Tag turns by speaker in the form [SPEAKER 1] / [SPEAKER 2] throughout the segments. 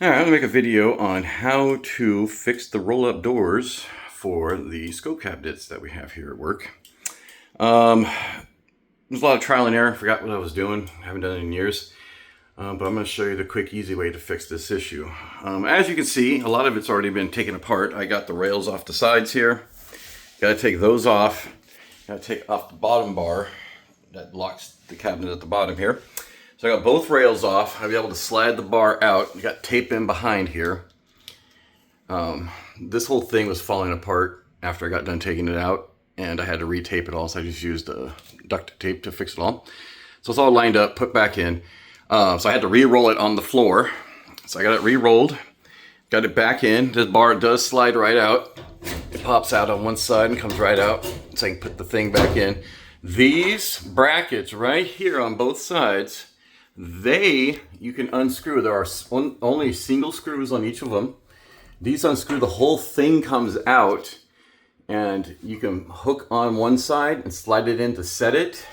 [SPEAKER 1] All right, I'm gonna make a video on how to fix the roll-up doors for the scope cabinets that we have here at work. There's a lot of trial and error. Forgot what I was doing. I haven't done it in years. But I'm going to show you the quick, easy way to fix this issue. As you can see, a lot of it's already been taken apart. I got the rails off the sides here. Got to take those off. Got to take off the bottom bar that locks the cabinet at the bottom here. So I got both rails off. I'll be able to slide the bar out. I got tape in behind here. This whole thing was falling apart after I got done taking it out, and I had to retape it all, so I just used duct tape to fix it all. So it's all lined up, put back in. So I had to re-roll it on the floor. So I got it re-rolled, got it back in. This bar does slide right out. It pops out on one side and comes right out, so I can put the thing back in. These brackets right here on both sides, you can unscrew. There are only single screws on each of them. These unscrew, the whole thing comes out, and you can hook on one side and slide it in to set it.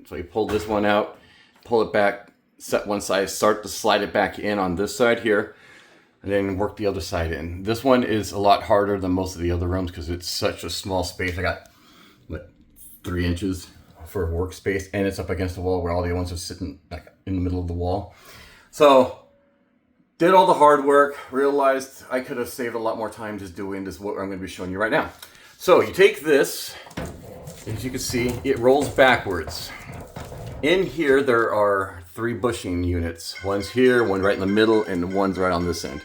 [SPEAKER 1] So you pull this one out, pull it back, set one side, start to slide it back in on this side here, and then work the other side in. This one is a lot harder than most of the other rooms because it's such a small space. I got, what, 3 inches for workspace, and it's up against the wall where all the other ones are sitting like in the middle of the wall. So did all the hard work, realized I could have saved a lot more time just doing this, what I'm going to be showing you right now. So you take this, as you can see, it rolls backwards. In here there are 3 bushing units. One's here, one right in the middle, and one's right on this end.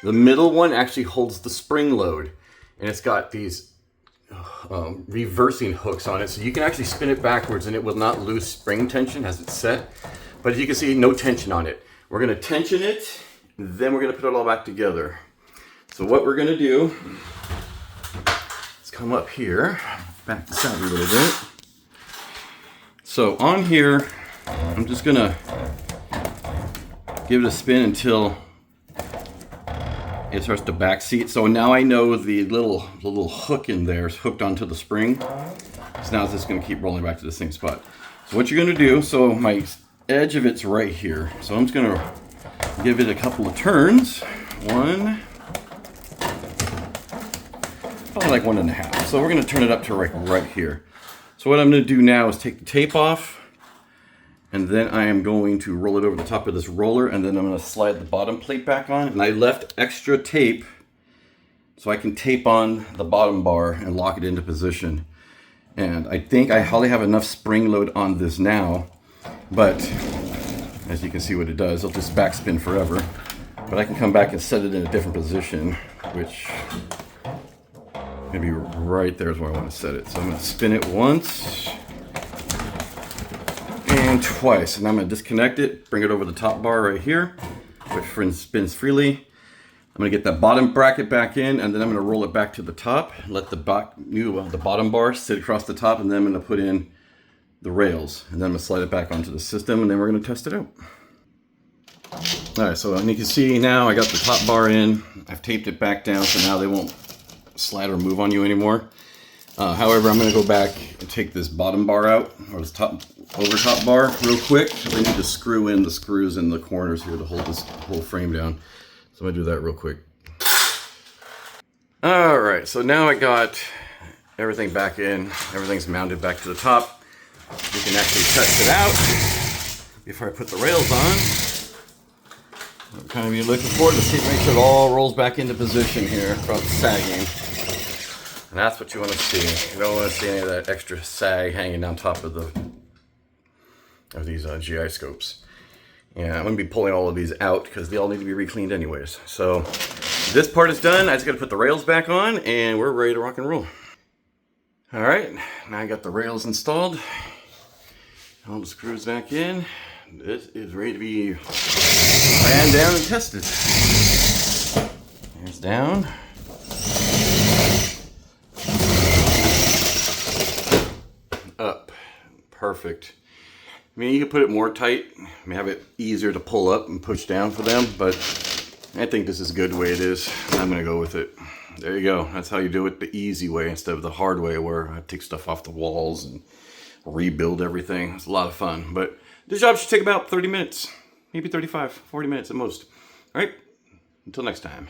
[SPEAKER 1] The middle one actually holds the spring load, and it's got these reversing hooks on it, so you can actually spin it backwards and it will not lose spring tension as it's set. But as you can see, no tension on it. We're going to tension it, then we're going to put it all back together. So what we're going to do is come up here, back this out a little bit. So on here, I'm just going to give it a spin until it starts to back seat. So now I know the little hook in there is hooked onto the spring. So now it's just going to keep rolling back to the same spot. So what you're going to do, so my edge of it's right here. So I'm just going to give it a couple of turns. One, probably like 1.5. So we're going to turn it up to right here. So what I'm going to do now is take the tape off, and then I am going to roll it over the top of this roller, and then I'm going to slide the bottom plate back on. And I left extra tape so I can tape on the bottom bar and lock it into position. And I think I hardly have enough spring load on this now, but as you can see what it does, it'll just backspin forever. But I can come back and set it in a different position, which maybe right there is where I want to set it. So I'm going to spin it once and twice, and I'm going to disconnect it, bring it over the top bar right here, which spins freely. I'm going to get that bottom bracket back in, and then I'm going to roll it back to the top, let the bottom bar sit across the top, and then I'm going to put in the rails, and then I'm going to slide it back onto the system, and then we're going to test it out. All right, so you can see now I got the top bar in. I've taped it back down, so now they won't slide or move on you anymore. However, I'm going to go back and take this bottom bar out, or this over top bar real quick. I need to screw in the screws in the corners here to hold this whole frame down. So I'm going to do that real quick. All right, so now I got everything back in. Everything's mounted back to the top. We can actually test it out before I put the rails on. I'm kind of looking forward to see, make sure it all rolls back into position here without sagging. And that's what you want to see. You don't want to see any of that extra sag hanging down top of these GI scopes. Yeah, I'm going to be pulling all of these out because they all need to be re-cleaned anyways. So this part is done. I just got to put the rails back on, and we're ready to rock and roll. All right, now I got the rails installed. All the screws back in. This is ready to be ran down and tested. Here's down. Up. Perfect. I mean, you can put it more tight, have it easier to pull up and push down for them, but I think this is good the way it is. I'm going to go with it. There you go. That's how you do it the easy way instead of the hard way where I take stuff off the walls and rebuild everything. It's a lot of fun, but this job should take about 30 minutes, maybe 35, 40 minutes at most. All right, Until next time.